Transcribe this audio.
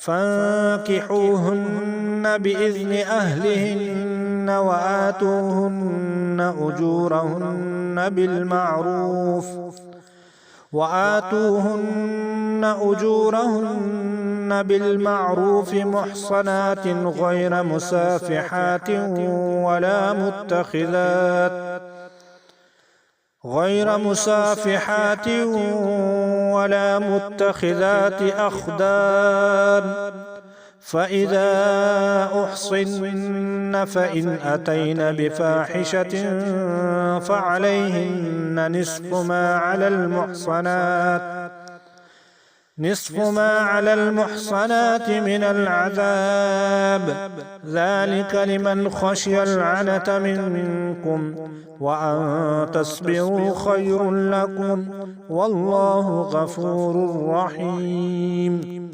فانكحوهن بإذن أهلهن وآتوهن أجورهن بالمعروف محصنات غير مسافحات ولا متخذات أخدان، فإذا أحصن فإن أتين بفاحشة فعليهن نصف ما على المحصنات من العذاب، ذلك لمن خشي العنة منكم، وأن تصبروا خير لكم، والله غفور رحيم.